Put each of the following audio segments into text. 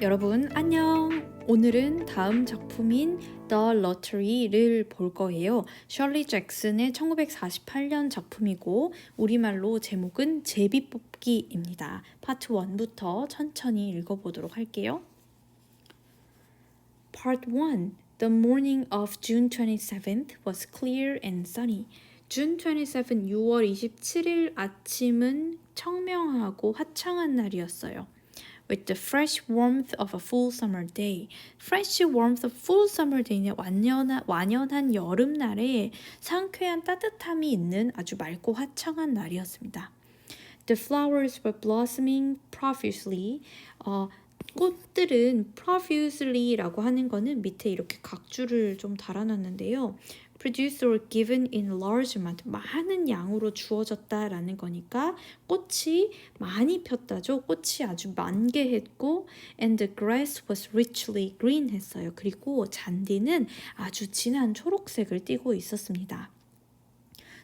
여러분 안녕. 오늘은 다음 작품인 The Lottery를 볼 거예요. 셜리 잭슨의 1948년 작품이고 우리말로 제목은 제비뽑기입니다. 파트 1부터 천천히 읽어보도록 할게요. Part 1. The morning of June 27th was clear and sunny. June 27, 6월 27일 아침은 청명하고 화창한 날이었어요. With the fresh warmth of a full summer day. Fresh warmth of full summer day는 완연한 여름날에 상쾌한 따뜻함이 있는 아주 맑고 화창한 날이었습니다. The flowers were blossoming profusely. 꽃들은 profusely라고 하는 거는 밑에 이렇게 각주를 좀 달아놨는데요. Produced or given in large amount, 많은 양으로 주어졌다라는 거니까 꽃이 많이 폈다죠. 꽃이 아주 만개했고 and the grass was richly green 했어요. 그리고 잔디는 아주 진한 초록색을 띠고 있었습니다.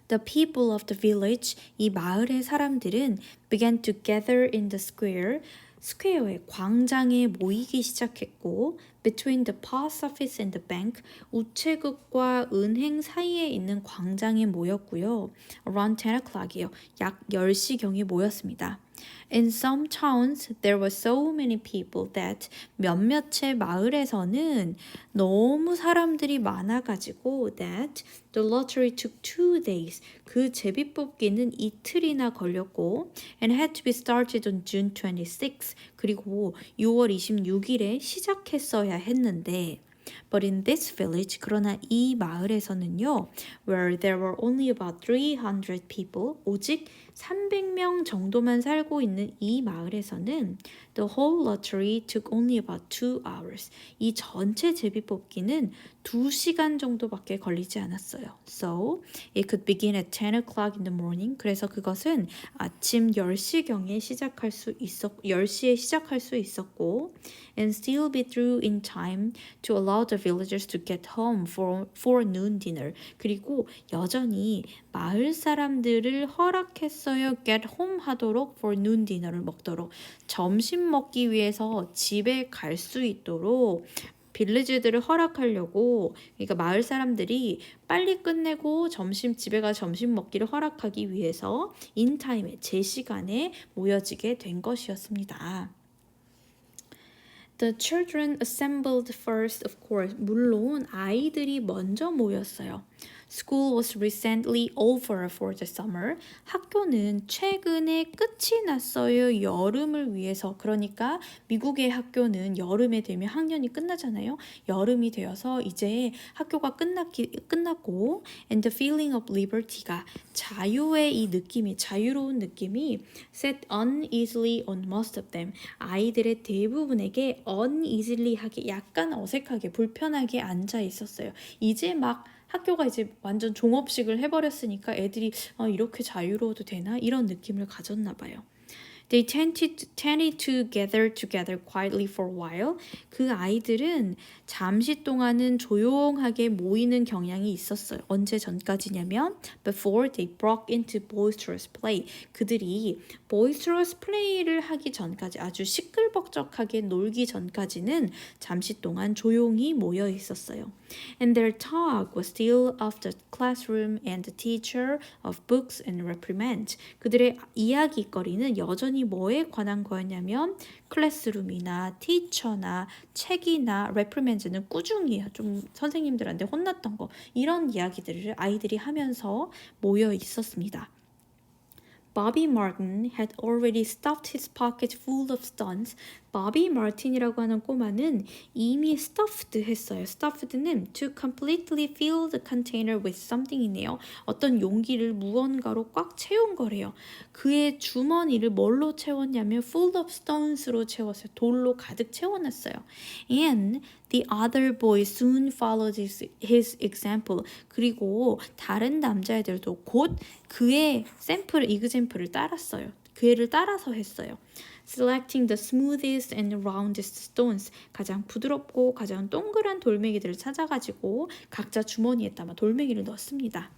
The people of the village, 이 마을의 사람들은 began to gather in the square, 스퀘어의 광장에 모이기 시작했고 between the post office and the bank, 우체국과 은행 사이에 있는 광장에 모였고요. Around 10 o'clock이요. 약 10시경에 모였습니다. In some towns, there were so many people that 몇몇의 마을에서는 너무 사람들이 많아가지고 that the lottery took 2 days. 그 제비뽑기는 이틀이나 걸렸고 and had to be started on June 26. 그리고 6월 26일에 시작했어야 했는데 But in this village, 그러나 이 마을에서는요, where there were only about 300 people, 오직 300명 정도만 살고 있는 이 마을에서는 the whole lottery took only about 2 hours. 이 전체 제비뽑기는 2시간 정도밖에 걸리지 않았어요. So, it could begin at 10 o'clock in the morning. 그래서 그것은 아침 10시경에 10시에 시작할 수 있었고 and still be through in time to allow the villagers to get home for noon dinner. 그리고 여전히 마을 사람들을 허락했어요. get home 하도록 for noon dinner를 먹도록 점심 먹기 위해서 집에 갈 수 있도록 빌리지들을 허락하려고 그러니까 마을 사람들이 빨리 끝내고 집에 가 점심 먹기를 허락하기 위해서 인타임에 제 시간에 모여지게 된 것이었습니다. The children assembled first, of course. 물론 아이들이 먼저 모였어요. School was recently over for the summer. 학교는 최근에 끝이 났어요. 여름을 위해서. 그러니까 미국의 학교는 여름에 되면 학년이 끝나잖아요. 여름이 되어서 이제 학교가 끝났고 and the feeling of liberty가 자유의 이 느낌이 자유로운 느낌이 set uneasily on most of them. 아이들의 대부분에게 uneasy하게 약간 어색하게 불편하게 앉아 있었어요. 이제 막 학교가 이제 완전 종업식을 해버렸으니까 애들이 이렇게 자유로워도 되나? 이런 느낌을 가졌나 봐요. They tended to gather together quietly for a while. 그 아이들은 잠시 동안은 조용하게 모이는 경향이 있었어요. 언제 전까지냐면 before they broke into boisterous play. 그들이 boisterous play를 하기 전까지 아주 시끌벅적하게 놀기 전까지는 잠시 동안 조용히 모여 있었어요. And their talk was still of the classroom and the teacher, of books and reprimand. 그들의 이야기거리는 여전히 뭐에 관한 거였냐면 클래스룸이나 티처나 책이나 reprimand는 꾸중이에요. 좀 선생님들한테 혼났던 거 이런 이야기들을 아이들이 하면서 모여 있었습니다. Bobby Martin had already stuffed his pocket full of stones. Bobby Martin이라고 하는 꼬마는 이미 stuffed 했어요. stuffed는 to completely fill the container with something이네요. 어떤 용기를 무언가로 꽉 채운 거래요. 그의 주머니를 뭘로 채웠냐면 full of stones로 채웠어요. 돌로 가득 채워놨어요. And the other boys soon followed his example. 그리고 다른 남자애들도 곧 그의 example을 따랐어요. 그 애를 따라서 했어요. Selecting the smoothest and roundest stones. 가장 부드럽고 가장 동그란 돌멩이들을 찾아가지고 각자 주머니에 담아 돌멩이를 넣습니다.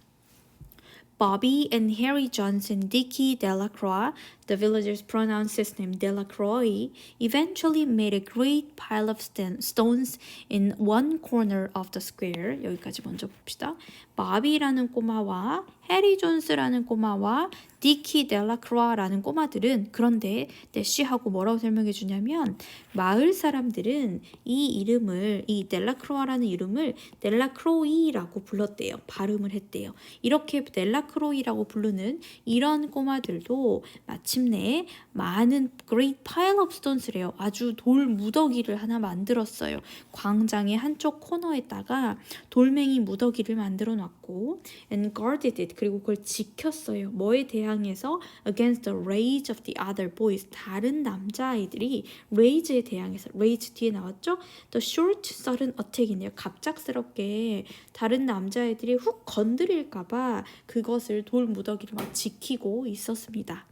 Bobby and Harry Johnson, Dickie Delacroix, The villagers pronounced his name Delacroix, eventually made a great pile of stones in one corner of the square. 여기까지 먼저 봅시다. 바비라는 꼬마와 해리 존스라는 꼬마와 디키 델라크로아라는 꼬마들은 그런데 대쉬하고 뭐라고 설명해 주냐면 마을 사람들은 이 델라크로아라는 이름을 델라크로이라고 불렀대요. 발음을 했대요. 이렇게 델라크로이라고 부르는 이런 꼬마들도 마침내 많은 great pile of stones래요. 아주 돌 무더기를 하나 만들었어요. 광장의 한쪽 코너에다가 돌멩이 무더기를 만들어 놨고 and guarded it 그리고 그걸 지켰어요. 뭐에 대항해서 against the rage of the other boys 다른 남자아이들이 rage에 대항해서 rage 뒤에 나왔죠? The short sudden attack이네요. 갑작스럽게 다른 남자아이들이 훅 건드릴까봐 그것을 돌 무더기를 막 지키고 있었습니다.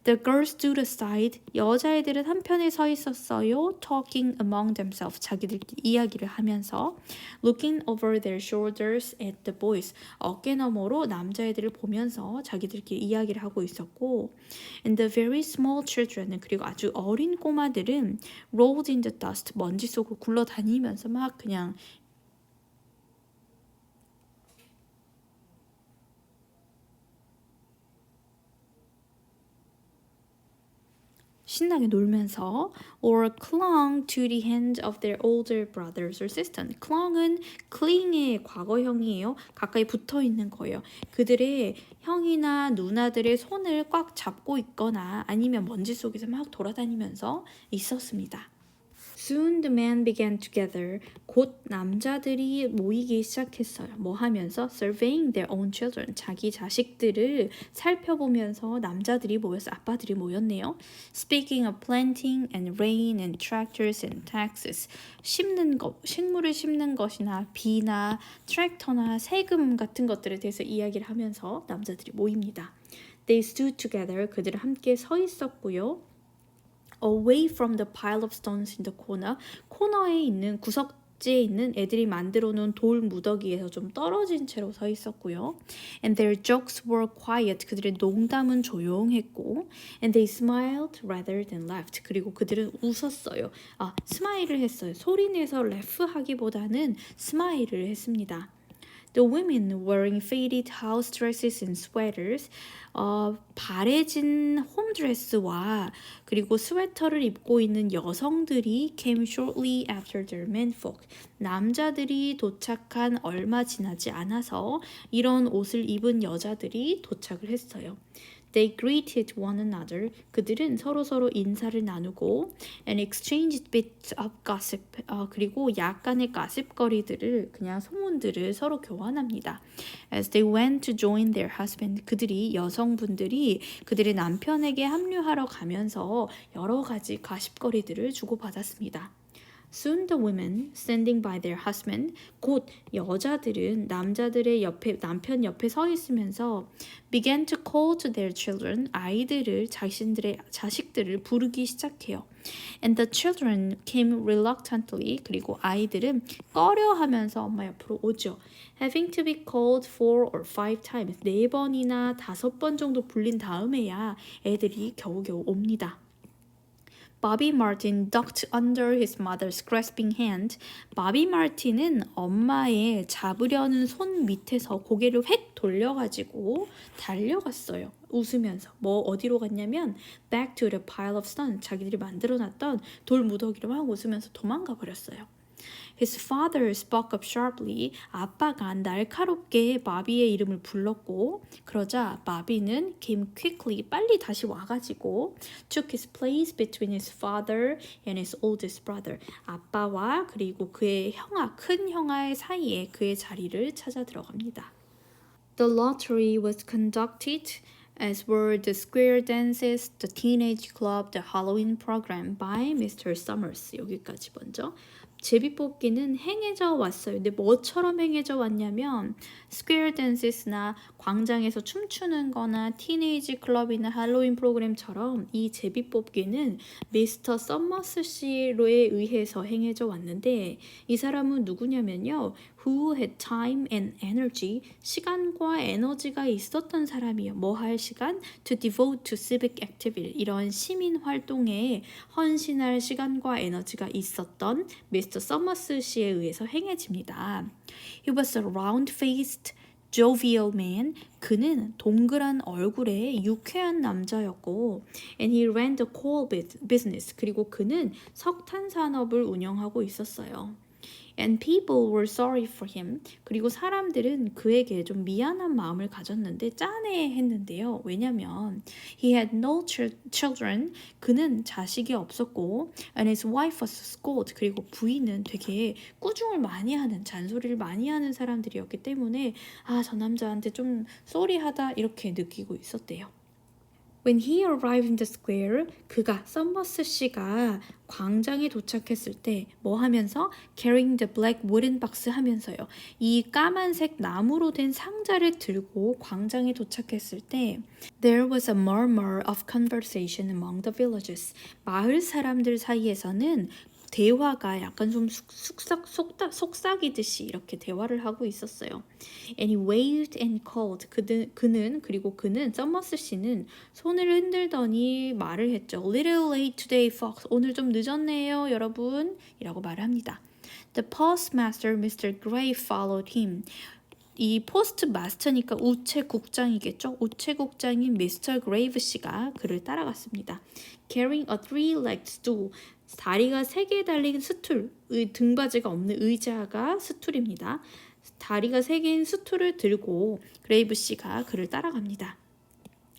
The girls stood aside. 여자애들은 한편에 서 있었어요. Talking among themselves. 자기들끼리 이야기를 하면서 looking over their shoulders at the boys. 어깨너머로 남자애들을 보면서 자기들끼리 이야기를 하고 있었고 And the very small children 그리고 아주 어린 꼬마들은 rolled in the dust. 먼지 속을 굴러다니면서 막 그냥 신나게 놀면서 or clung to the hand of their older brothers or sisters. clung은 cling의 과거형이에요. 가까이 붙어 있는 거예요. 그들의 형이나 누나들의 손을 꽉 잡고 있거나 아니면 먼지 속에서 막 돌아다니면서 있었습니다. Soon the men began together. 곧 남자들이 모이기 시작했어요. 뭐 하면서? Surveying their own children. 자기 자식들을 살펴보면서 남자들이 모였어. 아빠들이 모였네요. Speaking of planting and rain and tractors and taxes. 심는 것, 식물을 심는 것이나 비나 트랙터나 세금 같은 것들에 대해서 이야기를 하면서 남자들이 모입니다. They stood together. 그들은 함께 서 있었고요. Away from the pile of stones in the corner. 코너에 있는 구석지에 있는 애들이 만들어 놓은 돌 무더기에서 좀 떨어진 채로 서 있었고요. And their jokes were quiet. 그들의 농담은 조용했고 And they smiled rather than laughed. 그리고 그들은 웃었어요. 스마일을 했어요. 소리내서 laugh 하기보다는 스마일을 했습니다. The women wearing faded house dresses and sweaters, 바래진 홈드레스와 그리고 스웨터를 입고 있는 여성들이 came shortly after their menfolk. 남자들이 도착한 얼마 지나지 않아서 이런 옷을 입은 여자들이 도착을 했어요. They greeted one another. 그들은 서로서로 인사를 나누고 and exchanged bits of gossip. 그리고 약간의 가십거리들을 그냥 소문들을 서로 교환합니다. As they went to join their husband. 그들이 여성분들이 그들의 남편에게 합류하러 가면서 여러 가지 가십거리들을 주고받았습니다. Soon the women standing by their husband, 곧 여자들은 남자들의 옆에 남편 옆에 서 있으면서 began to call to their children, 아이들을 자신들의 자식들을 부르기 시작해요. And the children came reluctantly, 그리고 아이들은 꺼려하면서 엄마 옆으로 오죠. Having to be called 4 or 5 times, 4번이나 5번 정도 불린 다음에야 애들이 겨우겨우 옵니다. Bobby Martin ducked under his mother's grasping hand. 바비 마틴은 엄마의 잡으려는 손 밑에서 고개를 획 돌려가지고 달려갔어요. 웃으면서. 어디로 갔냐면 back to the pile of stones. 자기들이 만들어놨던 돌 무더기를 막 웃으면서 도망가 버렸어요. His father spoke up sharply. 아빠가 날카롭게 바비의 이름을 불렀고 그러자 바비는 came quickly 빨리 다시 와가지고 took his place between his father and his oldest brother. 아빠와 그리고 그의 형아, 큰 형아의 사이에 그의 자리를 찾아 들어갑니다. The lottery was conducted as were the square dances, the teenage club, the Halloween program by Mr. Summers. 여기까지 먼저. 제비뽑기는 행해져 왔어요. 근데 뭐처럼 행해져 왔냐면 스퀘어 댄스나 광장에서 춤추는 거나 티네이지 클럽이나 할로윈 프로그램처럼 이 제비뽑기는 미스터 썸머스 씨로에 의해서 행해져 왔는데 이 사람은 누구냐면요. who had time and energy, 시간과 에너지가 있었던 사람이요. 뭐 할 시간? To devote to civic activity, 이런 시민 활동에 헌신할 시간과 에너지가 있었던 미스터 서머스 씨에 의해서 행해집니다. He was a round-faced, jovial man. 그는 동그란 얼굴의 유쾌한 남자였고, and he ran the coal business. 그리고 그는 석탄 산업을 운영하고 있었어요. And people were sorry for him. 그리고 사람들은 그에게 좀 미안한 마음을 가졌는데 짠해했는데요. 왜냐면 he had no children. 그는 자식이 없었고, and his wife was scolded. 그리고 부인은 되게 꾸중을 많이 하는, 잔소리를 많이 하는 사람들이었기 때문에 저 남자한테 좀 쏘리하다 이렇게 느끼고 있었대요. When he arrived in the square, 서머스 씨가 광장에 도착했을 때 뭐 하면서 carrying the black wooden box 하면서요. 이 까만색 나무로 된 상자를 들고 광장에 도착했을 때 there was a murmur of conversation among the villagers. 마을 사람들 사이에서는 대화가 약간 좀 속삭이듯이 이렇게 대화를 하고 있었어요. And he waved and called. 그는 서머스 씨는 손을 흔들더니 말을 했죠. Little late today, Fox. 오늘 좀 늦었네요, 여러분. 이라고 말을 합니다. The postmaster, Mr. Gray, followed him. 이 포스트 마스터니까 우체국장이겠죠. 우체국장인 미스터 그레이브 씨가 그를 따라갔습니다. Carrying a three-legged stool. 다리가 3개 달린 스툴, 등받이가 없는 의자가 스툴입니다. 다리가 3개인 스툴을 들고 그레이브 씨가 그를 따라갑니다.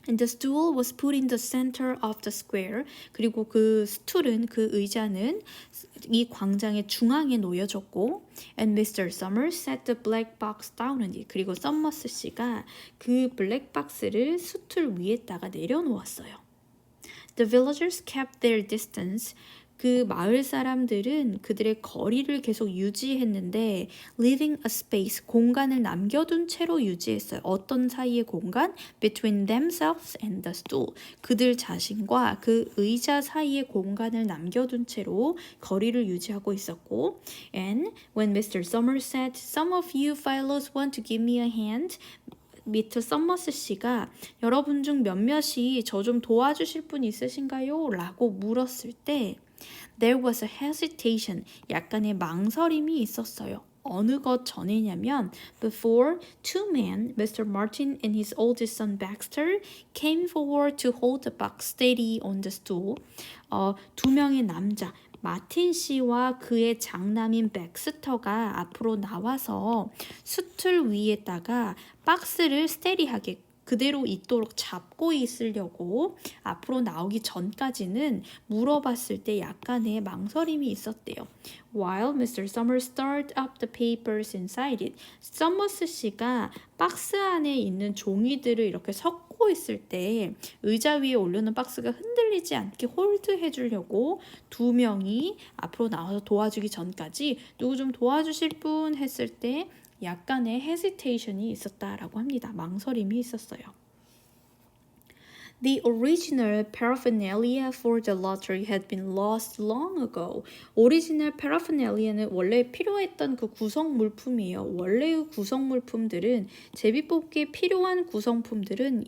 And the stool was put in the center of the square. 그리고 그 의자는 이 광장의 중앙에 놓여졌고, and Mr. Summers set the black box down on it. 그리고 서머스 씨가 그 블랙박스를 스툴 위에다가 내려놓았어요. The villagers kept their distance. 그 마을 사람들은 그들의 거리를 계속 유지했는데 leaving a space, 공간을 남겨둔 채로 유지했어요. 어떤 사이의 공간? Between themselves and the stool. 그들 자신과 그 의자 사이의 공간을 남겨둔 채로 거리를 유지하고 있었고, and when Mr. Summers said, "Some of you fellows want to give me a hand?" 미터 서머스 씨가 여러분 중 몇몇이 저 좀 도와주실 분 있으신가요? 라고 물었을 때 there was a hesitation, 약간의 망설임이 있었어요. 어느 것 전에냐면 before two men, Mr. Martin and his oldest son Baxter, came forward to hold the box steady on the stool. 두 명의 남자, 마틴 씨와 그의 장남인 백스터가 앞으로 나와서 스툴 위에다가 박스를 스테디하게 그대로 있도록 잡고 있으려고 앞으로 나오기 전까지는 물어봤을 때 약간의 망설임이 있었대요. While Mr. Summers stirred up the papers inside it, 서머스 씨가 박스 안에 있는 종이들을 이렇게 섞고 있을 때 의자 위에 올려놓은 박스가 흔들리지 않게 홀드해 주려고 두 명이 앞으로 나와서 도와주기 전까지 누구 좀 도와주실 분 했을 때 약간의 헤지테이션이 있었다라고 합니다. 망설임이 있었어요. The original paraphernalia for the lottery had been lost long ago. 오리지널 paraphernalia는 원래 필요했던 그 구성 물품이에요. 원래의 구성 물품들은 제비뽑기에 필요한 구성품들은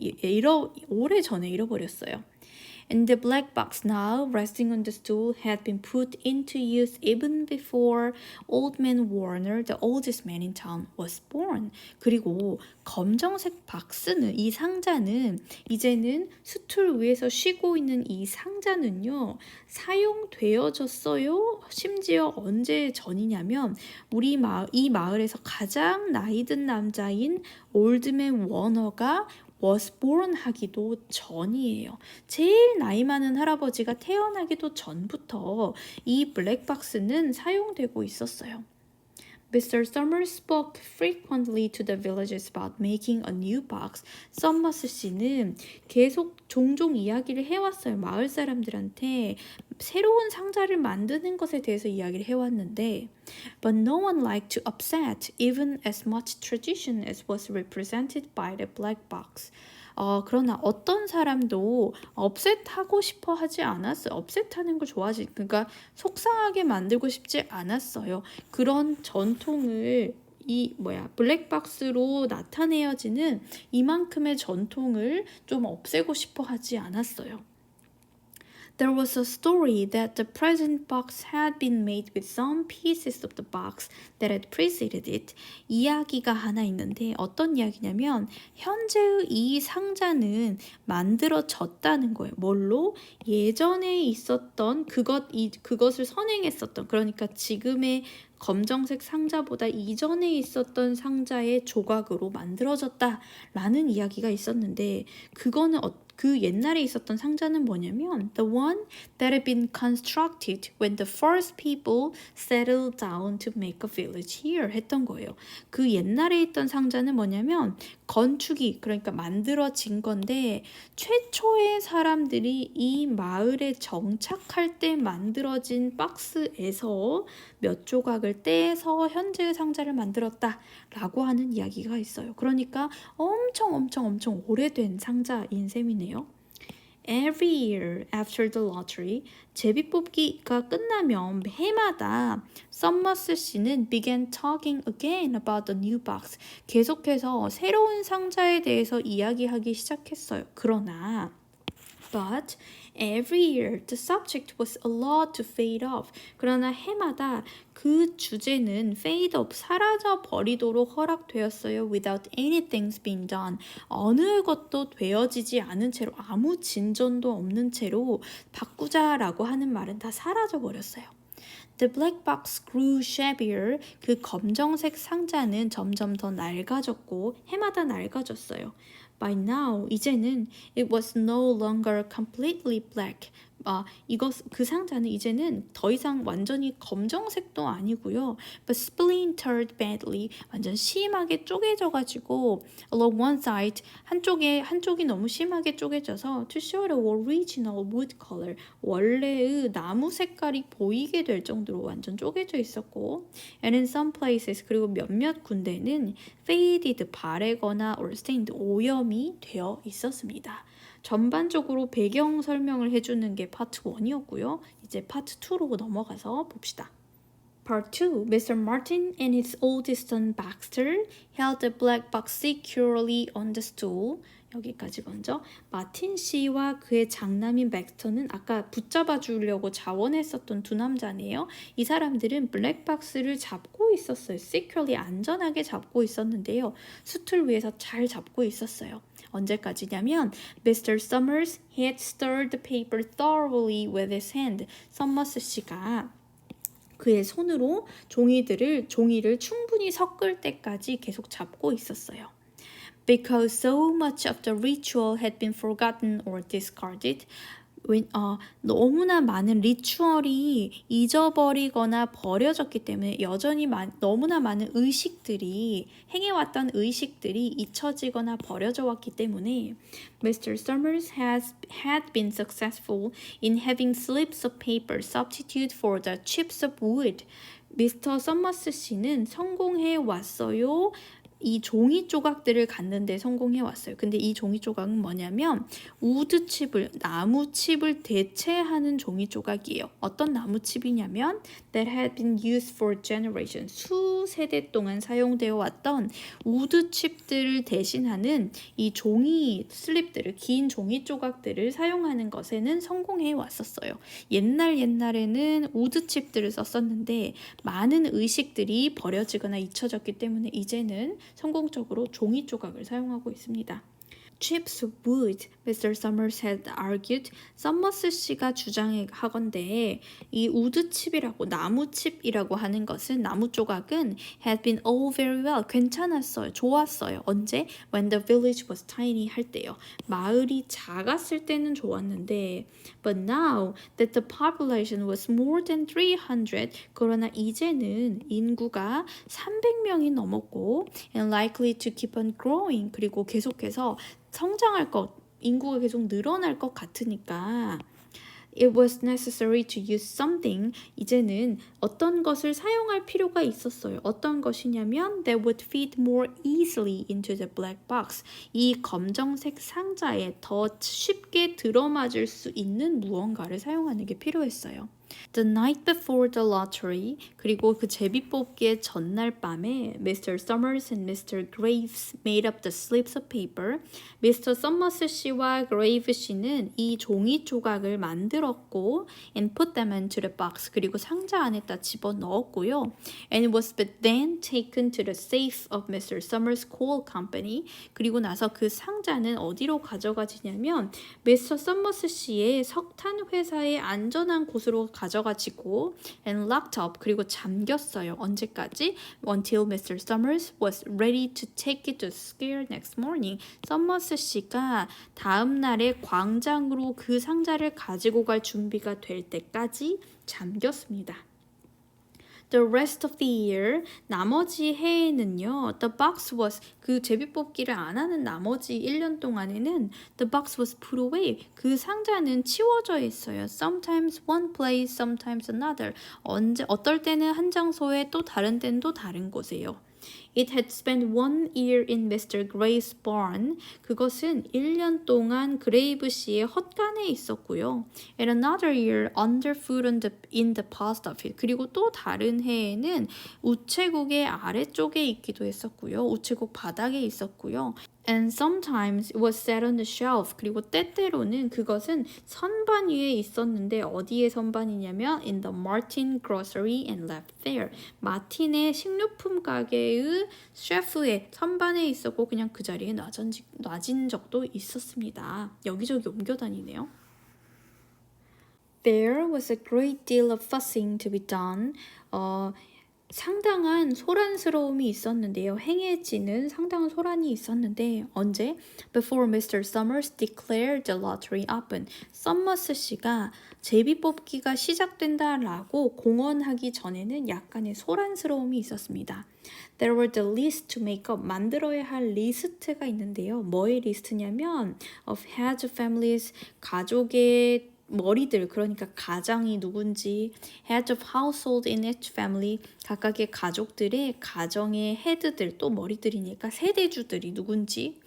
오래전에 잃어버렸어요. And the black box now resting on the stool had been put into use even before Old Man Warner, the oldest man in town, was born. 그리고 검정색 박스는, 이 상자는 이제는 스툴 위에서 쉬고 있는 이 상자는요, 사용되어졌어요. 심지어 언제 전이냐면 이 마을에서 가장 나이 든 남자인 올드맨 워너가 was born 하기도 전이에요. 제일 나이 많은 할아버지가 태어나기도 전부터 이 블랙박스는 사용되고 있었어요. Mr. Summers spoke frequently to the villagers about making a new box. 서머스 씨는 계속 종종 이야기를 해왔어요. 마을 사람들한테 새로운 상자를 만드는 것에 대해서 이야기를 해왔는데 But no one liked to upset even as much tradition as was represented by the black box. 그러나 어떤 사람도 업셋하고 싶어 하지 않았어요. 업셋하는 걸 그러니까 속상하게 만들고 싶지 않았어요. 그런 전통을 블랙박스로 나타내어지는 이만큼의 전통을 좀 없애고 싶어 하지 않았어요. There was a story that the present box had been made with some pieces of the box that had preceded it. 이야기가 하나 있는데 어떤 이야기냐면 현재의 이 상자는 만들어졌다는 거예요. 뭘로? 예전에 있었던 그것을 선행했었던 그러니까 지금의 검정색 상자보다 이전에 있었던 상자의 조각으로 만들어졌다라는 이야기가 있었는데 그거는 그 옛날에 있었던 상자는 뭐냐면 the one that had been constructed when the first people settled down to make a village here 했던 거예요. 그 옛날에 있던 상자는 뭐냐면 건축이 그러니까 만들어진 건데 최초의 사람들이 이 마을에 정착할 때 만들어진 박스에서 몇 조각을 떼서 현재의 상자를 만들었다라고 하는 이야기가 있어요. 그러니까 엄청 오래된 상자인 셈이네요. Every year after the lottery, 제비뽑기가 끝나면 해마다 썸머스 씨는 began talking again about the new box. 계속해서 새로운 상자에 대해서 이야기하기 시작했어요. 그러나 But every year the subject was allowed to fade off. 그러나 해마다 그 주제는 fade off, 사라져 버리도록 허락되었어요. Without anything being done. 어느 것도 되어지지 않은 채로 아무 진전도 없는 채로 바꾸자라고 하는 말은 다 사라져 버렸어요. The black box grew shabbier. 그 검정색 상자는 점점 더 낡아졌고 해마다 낡아졌어요. By now, 이제는 it was no longer completely black. 그 상자는 이제는 더 이상 완전히 검정색도 아니고요. But splintered badly. 완전 심하게 쪼개져가지고 along one side, 한쪽이 너무 심하게 쪼개져서 to show the original wood color. 원래의 나무 색깔이 보이게 될 정도로 완전 쪼개져 있었고 and in some places, 그리고 몇몇 군데는 faded, 바래거나 or stained, 오염이 되어 있었습니다. 전반적으로 배경 설명을 해주는 게 파트 1이었고요. 이제 파트 2로 넘어가서 봅시다. Part 2. Mr. Martin and his oldest son Baxter held the black box securely on the stool. 여기까지 먼저. 마틴 씨와 그의 장남인 백스터는 아까 붙잡아 주려고 자원했었던 두 남자네요. 이 사람들은 블랙박스를 잡고 있었어요. securely, 안전하게 잡고 있었는데요. 수틀 위에서 잘 잡고 있었어요. 언제까지냐면 Mr. Summers had stirred the paper thoroughly with his hand. 서머스 씨가 그의 손으로 종이를 충분히 섞을 때까지 계속 잡고 있었어요. Because so much of the ritual had been forgotten or discarded. 너무나 많은 리추얼이 잊어버리거나 버려졌기 때문에 여전히 너무나 많은 행해왔던 의식들이 잊혀지거나 버려져 왔기 때문에 Mr. Summers had been successful in having slips of paper substitute for the chips of wood. 미스터 서머스 씨는 성공해 왔어요. 이 종이 조각들을 갖는데 성공해 왔어요. 근데 이 종이 조각은 뭐냐면 나무 칩을 대체하는 종이 조각이에요. 어떤 나무 칩이냐면 that had been used for generations. 수세대 동안 사용되어 왔던 우드 칩들을 대신하는 이 종이 슬립들을, 긴 종이 조각들을 사용하는 것에는 성공해 왔었어요. 옛날에는 우드 칩들을 썼었는데 많은 의식들이 버려지거나 잊혀졌기 때문에 이제는 성공적으로 종이 조각을 사용하고 있습니다. Chips of wood, Mr. Summers had argued. 서머스 씨가 주장하건대 이 우드 칩이라고, 나무 칩이라고 하는 것은, 나무 조각은 had been all very well, 괜찮았어요, 좋았어요. 언제? When the village was tiny 할 때요. 마을이 작았을 때는 좋았는데 But now that the population was more than 300, 그러나 이제는 인구가 300명이 넘었고 and likely to keep on growing, 그리고 계속해서 성장할 인구가 계속 늘어날 것 같으니까 It was necessary to use something. 이제는 어떤 것을 사용할 필요가 있었어요. 어떤 것이냐면 that would fit more easily into the black box. 이 검정색 상자에 더 쉽게 들어맞을 수 있는 무언가를 사용하는 게 필요했어요. The night before the lottery, 그리고 그 제비뽑기의 전날 밤에 Mr. Summers and Mr. Graves made up the slips of paper. Mr. Summers 씨와 Graves 씨는 이 종이 조각을 만들었고 and put them into the box. 그리고 상자 안에다 집어넣었고요. And was then taken to the safe of Mr. Summers Coal Company. 그리고 나서 그 상자는 어디로 가져가지냐면 Mr. Summers 씨의 석탄 회사의 안전한 곳으로 가져가지고 and locked up 그리고 잠겼어요. 언제까지? Until Mr. Summers was ready to take it to school next morning. 서머스 씨가 다음 날에 광장으로 그 상자를 가지고 갈 준비가 될 때까지 잠겼습니다. The rest of the year, 나머지 해에는요, the box was, 그 제비뽑기를 안 하는 나머지 1년 동안에는 the box was put away, 그 상자는 치워져 있어요. Sometimes one place, sometimes another. 어떨 때는 한 장소에 또 다른 때는 또 다른 곳에요. It had spent 1 year in Mr. Gray's barn. 그것은 1년 동안 그레이브 씨의 헛간에 있었고요. And another year underfoot in the post office. 그리고 또 다른 해에는 우체국의 아래쪽에 있기도 했었고요. 우체국 바닥에 있었고요. And sometimes it was set on the shelf. 그리고 때때로는 그것은 선반 위에 있었는데 어디에 선반이냐면 in the Martin grocery and left there. 마틴의 식료품 가게의 셰프의 선반에 있었고 그냥 그 자리에 놔진 적도 있었습니다. 여기저기 옮겨 다니네요. There was a great deal of fussing to be done. 상당한 소란스러움이 있었는데요. 행해지는 상당한 소란이 있었는데 언제? Before Mr. Summers declared the lottery open. 서머스 씨가 제비뽑기가 시작된다라고 공언하기 전에는 약간의 소란스러움이 있었습니다. There were the list to make up. 만들어야 할 리스트가 있는데요. 뭐의 리스트냐면 of heads of families, 가족의 머리들, 그러니까 가장이 누군지, head of household in each family, 각각의 가족들의 가정의 헤드들, 또 머리들이니까 세대주들이 누군지,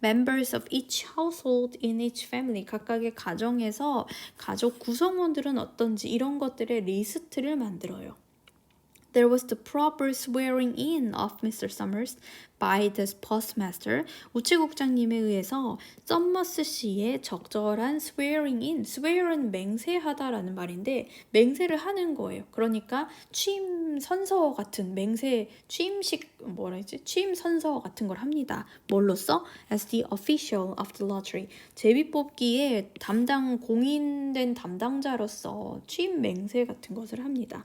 members of each household in each family, 각각의 가정에서 가족 구성원들은 어떤지 이런 것들의 리스트를 만들어요. There was the proper swearing in of Mr. Summers by the postmaster. 우체국장님에 의해서 서머스 씨의 적절한 swearing in. swear은 맹세하다라는 말인데 맹세를 하는 거예요. 그러니까 취임 선서 같은 맹세, 취임식 취임 선서 같은 걸 합니다. 뭘로써? As the official of the lottery. 제비뽑기에 공인된 담당자로서 취임 맹세 같은 것을 합니다.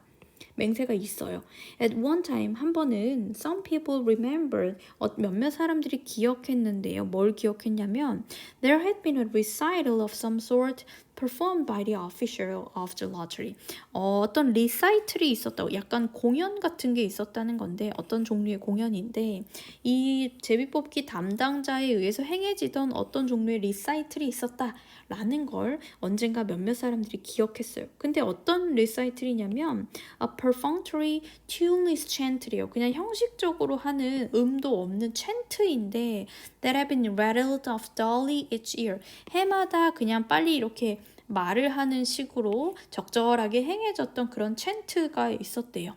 맹세가 있어요. At one time, 한 번은 some people remembered, 몇몇 사람들이 기억했는데요. 뭘 기억했냐면 there had been a recital of some sort performed by the official of the lottery. 어떤 리사이틀이 있었다고, 약간 공연 같은 게 있었다는 건데 어떤 종류의 공연인데 이 제비뽑기 담당자에 의해서 행해지던 어떤 종류의 리사이틀이 있었다라는 걸 언젠가 몇몇 사람들이 기억했어요. 근데 어떤 리사이틀이냐면 a perfunctory tuneless chant래요. 그냥 형식적으로 하는 음도 없는 chan트인데 that have been rattled off dully each year. 해마다 그냥 빨리 이렇게 말을 하는 식으로 적절하게 행해졌던 그런 찬트가 있었대요.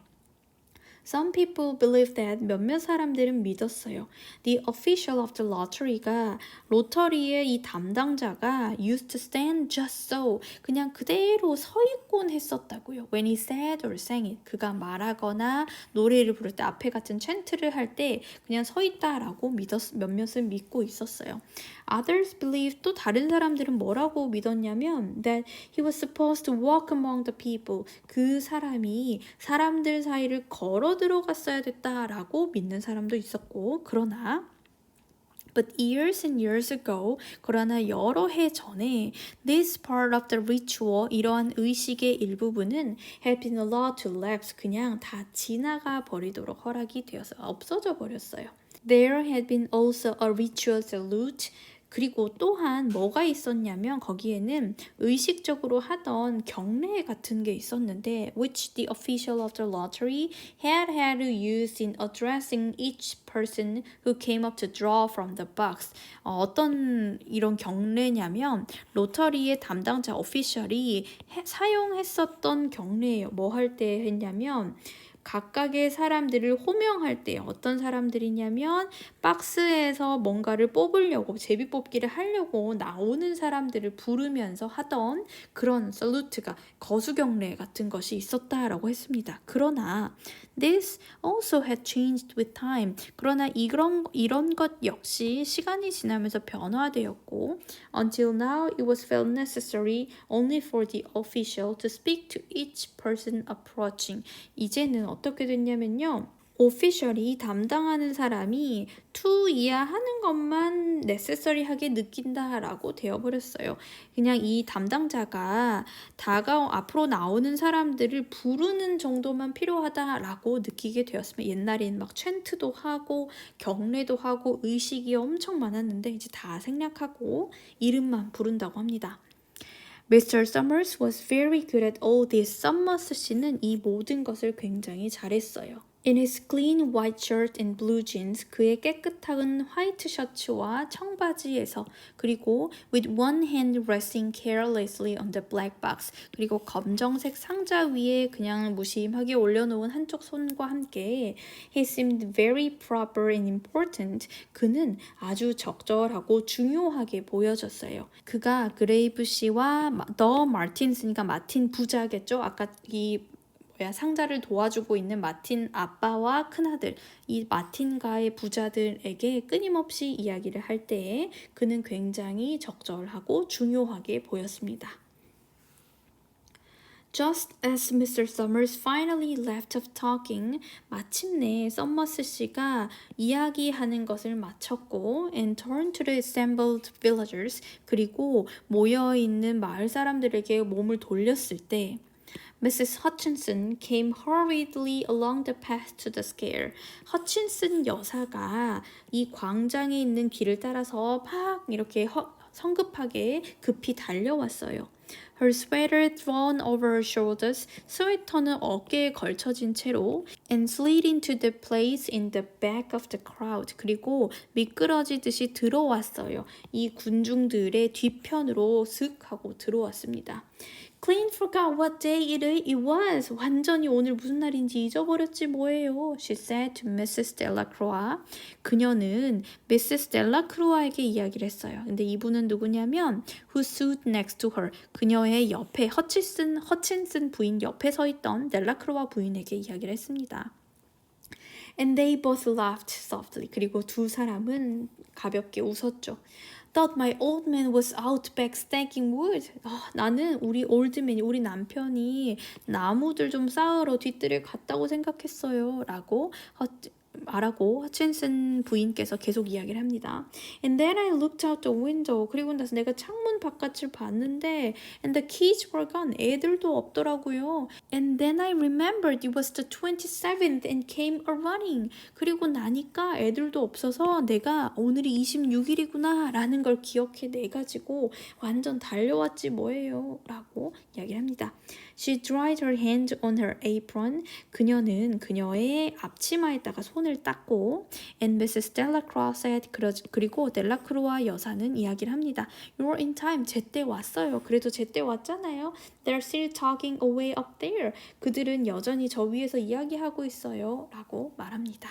Some people believe that 몇몇 사람들은 믿었어요. The official of the lottery가 로터리의 이 담당자가 used to stand just so 그냥 그대로 서 있곤 했었다고요. When he said or sang it 그가 말하거나 노래를 부를 때 앞에 같은 찬트를 할 때 그냥 서 있다라고 몇몇은 믿고 있었어요. Others believe 또 다른 사람들은 뭐라고 믿었냐면 that he was supposed to walk among the people 그 사람이 사람들 사이를 걸어 들어갔어야 됐다라고 믿는 사람도 있었고 그러나 But years and years ago, 그러나 여러 해 전에 this part of the ritual, 이러한 의식의 일부분은 had been allowed to lapse, 그냥 다 지나가 버리도록 허락이 되어서 없어져 버렸어요. There had been also a ritual salute, 그리고 또한 뭐가 있었냐면 거기에는 의식적으로 하던 경례 같은 게 있었는데 which the official of the lottery had used in addressing each person who came up to draw from the box. 어떤 이런 경례냐면 로터리의 담당자 오피셜이 사용했었던 경례예요. 뭐 할 때 했냐면 각각의 사람들을 호명할 때 어떤 사람들이냐면 박스에서 뭔가를 뽑으려고 제비뽑기를 하려고 나오는 사람들을 부르면서 하던 그런 살루트가 거수경례 같은 것이 있었다라고 했습니다. 그러나 this also had changed with time. 그러나 이런 것 역시 시간이 지나면서 변화되었고 until now it was felt necessary only for the official to speak to each person approaching. 이제는 어떻게 됐냐면요. 오피셜이 담당하는 사람이 to 이하 하는 것만 necessary하게 느낀다라고 되어버렸어요. 그냥 이 담당자가 앞으로 나오는 사람들을 부르는 정도만 필요하다라고 느끼게 되었습니다. 옛날에는 막 챈트도 하고 경례도 하고 의식이 엄청 많았는데 이제 다 생략하고 이름만 부른다고 합니다. Mr. Summers was very good at all this. Summers 씨는 이 모든 것을 굉장히 잘했어요. In his clean white shirt and blue jeans, 그의 깨끗한 화이트 셔츠와 청바지에서 그리고 with one hand resting carelessly on the black box 그리고 검정색 상자 위에 그냥 무심하게 올려놓은 한쪽 손과 함께 he seemed very proper and important. 그는 아주 적절하고 중요하게 보여졌어요. 그가 그레이브 씨와 더 마틴스니까 마틴 부자겠죠. 아까 이 상자를 도와주고 있는 마틴 아빠와 큰아들 이 마틴가의 부자들에게 끊임없이 이야기를 할 때에 그는 굉장히 적절하고 중요하게 보였습니다. Just as Mr. Summers finally left off talking, 마침내 서머스 씨가 이야기하는 것을 마쳤고 and turned to the assembled villagers 그리고 모여있는 마을 사람들에게 몸을 돌렸을 때 Mrs. Hutchinson came hurriedly along the path to the square. 허친슨 여사가 이 광장에 있는 길을 따라서 막 이렇게 성급하게 급히 달려왔어요. Her sweater thrown over her shoulders, 스웨터는 어깨에 걸쳐진 채로 and slid into the place in the back of the crowd. 그리고 미끄러지듯이 들어왔어요. 이 군중들의 뒤편으로 슥 하고 들어왔습니다. Clean forgot what day it was. 완전히 오늘 무슨 날인지 잊어버렸지 뭐예요. She said to Mrs. Delacroix. 그녀는 Mrs. Delacroix에게 이야기를 했어요. 근데 이분은 누구냐면 who stood next to her. 그녀의 옆에 허친슨 부인 옆에 서 있던 델라크로아 부인에게 이야기를 했습니다. And they both laughed softly. 그리고 두 사람은 가볍게 웃었죠. Thought my old man was out back stacking wood. 나는 우리 올드맨이 우리 남편이 나무들 좀 쌓으러 뒤뜰에 갔다고 생각했어요. 라고 말하고 허친슨 부인께서 계속 이야기를 합니다. And then I looked out the window. 그리고 나서 내가 창문 바깥을 봤는데 and the kids were gone. 애들도 없더라고요. And then I remembered it was the 27th and came a-running. 그리고 나니까 애들도 없어서 내가 오늘이 26일이구나 라는 걸 기억해내가지고 완전 달려왔지 뭐예요 라고 이야기를 합니다. She dried her hand on her apron. 그녀는 그녀의 앞치마에다가 손을 닦고 and Mrs. Delacroix said 그리고 델라크로아 여사는 이야기를 합니다. You're in time. 제때 왔어요. 그래도 제때 왔잖아요. They're still talking away up there. 그들은 여전히 저 위에서 이야기하고 있어요. 라고 말합니다.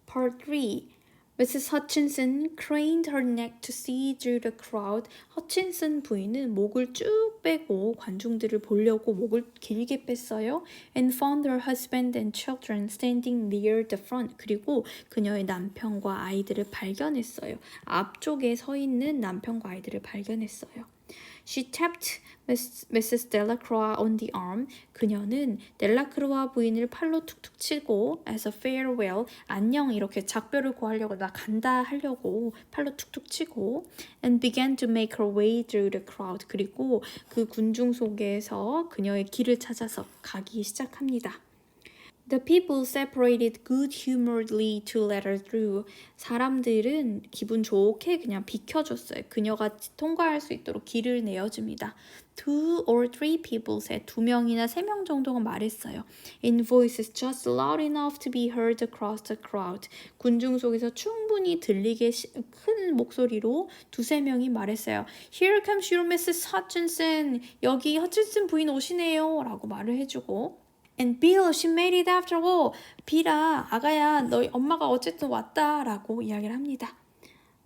Part 3. Mrs. Hutchinson craned her neck to see through the crowd. 허친슨 부인은 목을 쭉 빼고 관중들을 보려고 목을 길게 뺐어요. And found her husband and children standing near the front. 그리고 그녀의 남편과 아이들을 발견했어요. 앞쪽에 서 있는 남편과 아이들을 발견했어요. She tapped Mrs. Delacroix on the arm. 그녀는 델라크로아 부인을 팔로 툭툭 치고 as a farewell, 안녕 이렇게 작별을 고하려고 나 간다 하려고 팔로 툭툭 치고 and began to make her way through the crowd. 그리고 그 군중 속에서 그녀의 길을 찾아서 가기 시작합니다. The people separated good-humoredly to let her through. 사람들은 기분 좋게 그냥 비켜줬어요. 그녀가 통과할 수 있도록 길을 내어줍니다. Two or three people said. 두 명이나 세 명 정도가 말했어요. In voices just loud enough to be heard across the crowd. 군중 속에서 충분히 들리게 큰 목소리로 두세 명이 말했어요. Here comes your Mrs. Hutchinson. 여기 허친슨 부인 오시네요. 라고 말을 해주고 And Bill, she made it after all. 빌아, 아가야, 너희 엄마가 어쨌든 왔다라고 이야기를 합니다.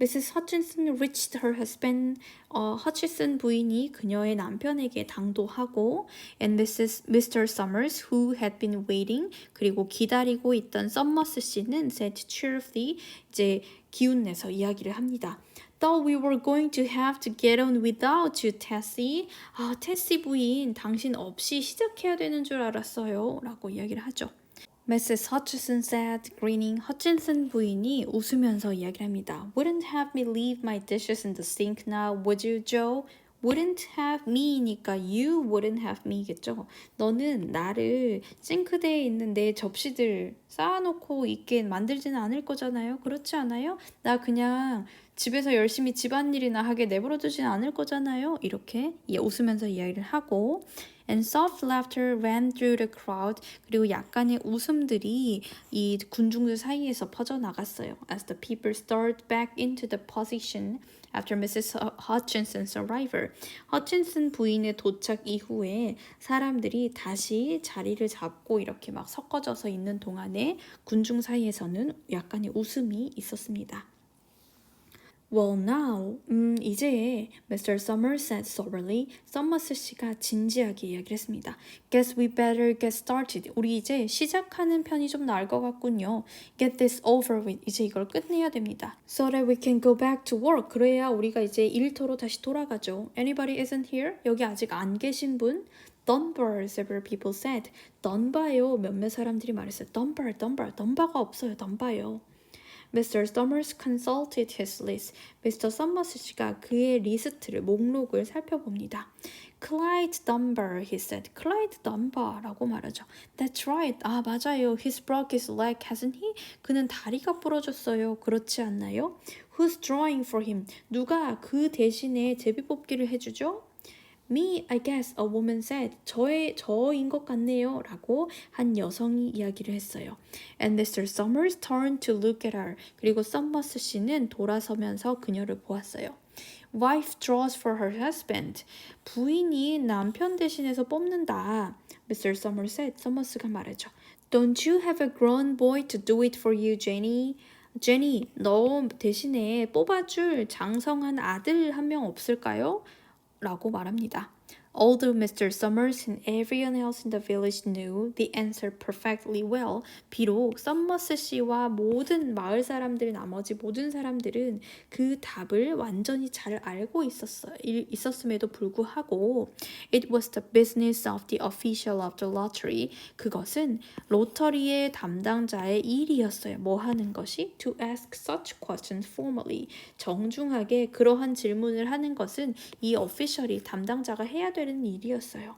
Mrs. Hutchinson reached her husband. 허치슨 부인이 그녀의 남편에게 당도하고 and Mr. Summers, who had been waiting, 그리고 기다리고 있던 서머스 씨는 said cheerfully, 이제 기운내서 이야기를 합니다. Thought we were going to have to get on without you, Tessie. 아, 테시 부인, 당신 없이 시작해야 되는 줄 알았어요. 라고 이야기를 하죠. Mrs. Hutchinson said, grinning. 허친슨 부인이 웃으면서 이야기를 합니다. Wouldn't have me leave my dishes in the sink now, would you, Joe? Wouldn't have me니까 you wouldn't have me겠죠. 너는 나를 싱크대에 있는 내 접시들 쌓아놓고 있게 만들지는 않을 거잖아요. 그렇지 않아요? 나 그냥 집에서 열심히 집안일이나 하게 내버려 두진 않을 거잖아요. 이렇게 웃으면서 이야기를 하고 And soft laughter ran through the crowd. 그리고 약간의 웃음들이 이 군중들 사이에서 퍼져나갔어요. As the people started back into the position after Mrs. Hutchinson's arrival. 허친슨 부인의 도착 이후에 사람들이 다시 자리를 잡고 이렇게 막 섞어져서 있는 동안에 군중 사이에서는 약간의 웃음이 있었습니다. Well now, 이제 Mr. Summers said soberly. 서머스 씨가 진지하게 이야기를 했습니다. Guess we better get started. 우리 이제 시작하는 편이 좀 나을 것 같군요. Get this over with. 이제 이걸 끝내야 됩니다. So that we can go back to work. 그래야 우리가 이제 일터로 다시 돌아가죠. Anybody isn't here? 여기 아직 안 계신 분? Dunbar, several people said. 던바요. 몇몇 사람들이 말했어요. 던바가 없어요. 던바요. Mr. Summers consulted his list. Mr. Summers 씨가 그의 리스트를, 목록을 살펴봅니다. Clyde Dunbar, he said. Clyde Dunbar라고 말하죠. That's right. 아, 맞아요. He's broke his leg, hasn't he? 그는 다리가 부러졌어요. 그렇지 않나요? Who's drawing for him? 누가 그 대신에 제비뽑기를 해주죠? Me, I guess, a woman said. 저인 것 같네요. 라고 한 여성이 이야기를 했어요. And Mr. Summers turned to look at her. 그리고 서머스 씨는 돌아서면서 그녀를 보았어요. Wife draws for her husband. 부인이 남편 대신해서 뽑는다. Mr. Summers said. 서머스가 말하죠. Don't you have a grown boy to do it for you, Jenny? 제니, 너 대신에 뽑아줄 장성한 아들 한 명 없을까요? 라고 말합니다. Although Mr. Summers and everyone else in the village knew the answer perfectly well, 비록 서머스 씨와 모든 마을 사람들, 나머지 모든 사람들은 그 답을 완전히 잘 알고 있었음에도 불구하고 It was the business of the official of the lottery. 그것은 로터리의 담당자의 일이었어요. 뭐 하는 것이? To ask such questions formally. 정중하게 그러한 질문을 하는 것은 이 official이 담당자가 해야 되는 일이었어요.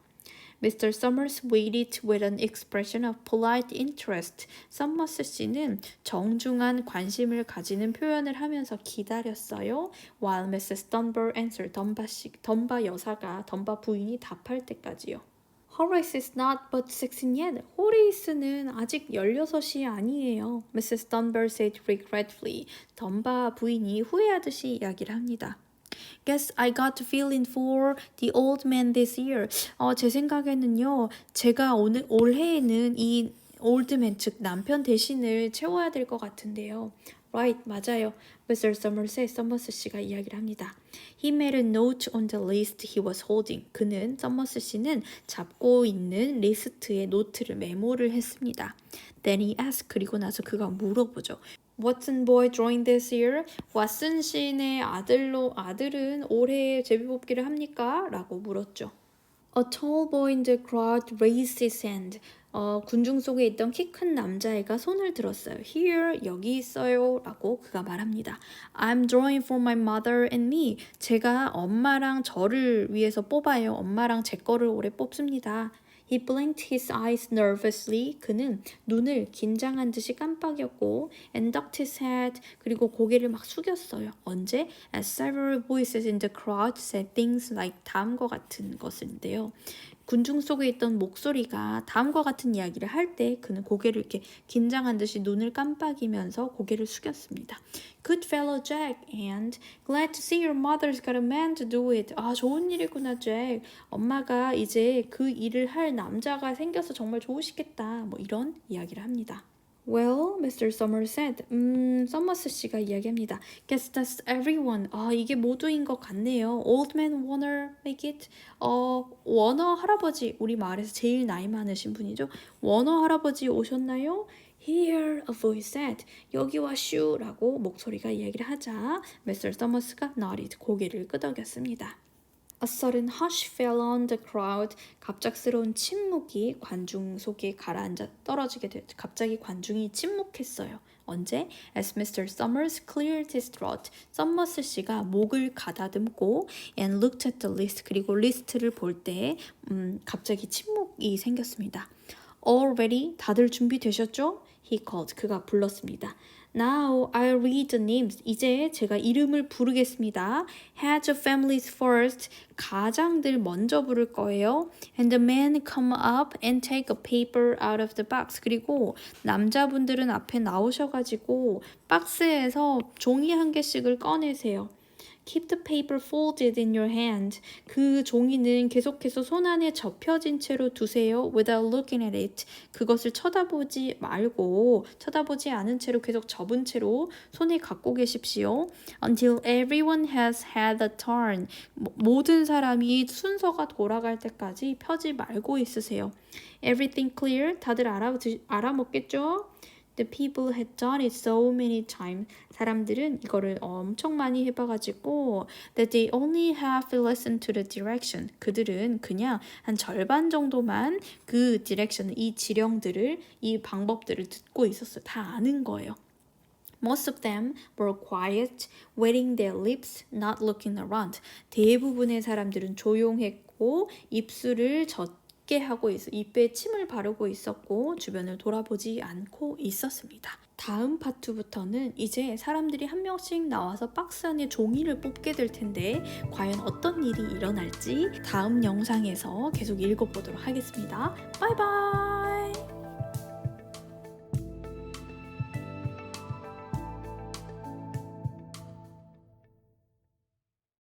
Mr. Summers waited with an expression of polite interest. 서머스 씨는 정중한 관심을 가지는 표현을 하면서 기다렸어요. While Mrs. Dunbar answered. 던바 여사가, 던바 부인이 답할 때까지요. Horace is not but 16 yet. 호레이스는 아직 16이 아니에요. Mrs. Dunbar said regretfully. 던바 부인이 후회하듯이 이야기를 합니다. Guess I got to fill in for the old man this year. 제 생각에는요. 제가 올해에는 이 old man, 즉 남편 대신을 채워야 될 것 같은데요. Right, 맞아요. Mr. Summers의 서머스 씨가 이야기를 합니다. He made a note on the list he was holding. 서머스 씨는 잡고 있는 리스트에 노트를 메모를 했습니다. Then he asked. 그리고 나서 그가 물어보죠. Watson boy drawing this year? 왓슨 씨의 아들은 올해 제비뽑기를 합니까? 라고 물었죠. A tall boy in the crowd raised his hand. 군중 속에 있던 키 큰 남자애가 손을 들었어요. Here, 여기 있어요. 라고 그가 말합니다. I'm drawing for my mother and me. 제가 엄마랑 저를 위해서 뽑아요. 엄마랑 제 거를 올해 뽑습니다. He blinked his eyes nervously. 그는 눈을 긴장한 듯이 깜빡였고 and ducked his head. 그리고 고개를 막 숙였어요. 언제? As several voices in the crowd said things like 다음과 같은 것인데요. 군중 속에 있던 목소리가 다음과 같은 이야기를 할 때 그는 고개를 이렇게 긴장한 듯이 눈을 깜빡이면서 고개를 숙였습니다. Good fellow Jack and glad to see your mother's got a man to do it. 아, 좋은 일이구나, 잭. 엄마가 이제 그 일을 할 남자가 생겨서 정말 좋으시겠다. 뭐 이런 이야기를 합니다. Well, Mr. Summers said. 서머스 씨가 이야기합니다. Guess that's everyone. 아, 이게 모두인 것 같네요. Old man Warner make it. 워너 할아버지, 우리 마을에서 제일 나이 많으신 분이죠. 워너 할아버지 오셨나요? Here, a voice said. 여기 와슈라고 목소리가 이야기를 하자 Mr. Summers가 nodded, 고개를 끄덕였습니다. A sudden hush fell on the crowd. 갑작스러운 침묵이 관중 속에 가라앉아 떨어지게 됐죠. 갑자기 관중이 침묵했어요. 언제? As Mr. Summers cleared his throat. 서머스 씨가 목을 가다듬고 and looked at the list. 그리고 리스트를 볼 때 갑자기 침묵이 생겼습니다. All ready? 다들 준비되셨죠? He called. 그가 불렀습니다. Now I'll read the names. 이제 제가 이름을 부르겠습니다. Heads of families first. 가장들 먼저 부를 거예요. And the men come up and take a paper out of the box. 그리고 남자분들은 앞에 나오셔가지고 박스에서 종이 한 개씩을 꺼내세요. Keep the paper folded in your hand. 그 종이는 계속해서 손 안에 접혀진 채로 두세요. Without looking at it. 그것을 쳐다보지 말고 쳐다보지 않은 채로 계속 접은 채로 손에 갖고 계십시오. Until everyone has had a turn. 모든 사람이 순서가 돌아갈 때까지 펴지 말고 있으세요. Everything clear? 다들 알아먹겠죠? The people had done it so many times. 사람들은 이거를 엄청 많이 해봐가지고 that they only have to listen to the direction. 그들은 그냥 한 절반 정도만 그 direction, 이 지령들을, 이 방법들을 듣고 있었어요. 다 아는 거예요. Most of them were quiet, wetting their lips, not looking around. 대부분의 사람들은 조용했고 입술을 하고 입에 침을 바르고 있었고 주변을 돌아보지 않고 있었습니다. 다음 파트부터는 이제 사람들이 한 명씩 나와서 박스 안에 종이를 뽑게 될 텐데 과연 어떤 일이 일어날지 다음 영상에서 계속 읽어보도록 하겠습니다. 바이바이!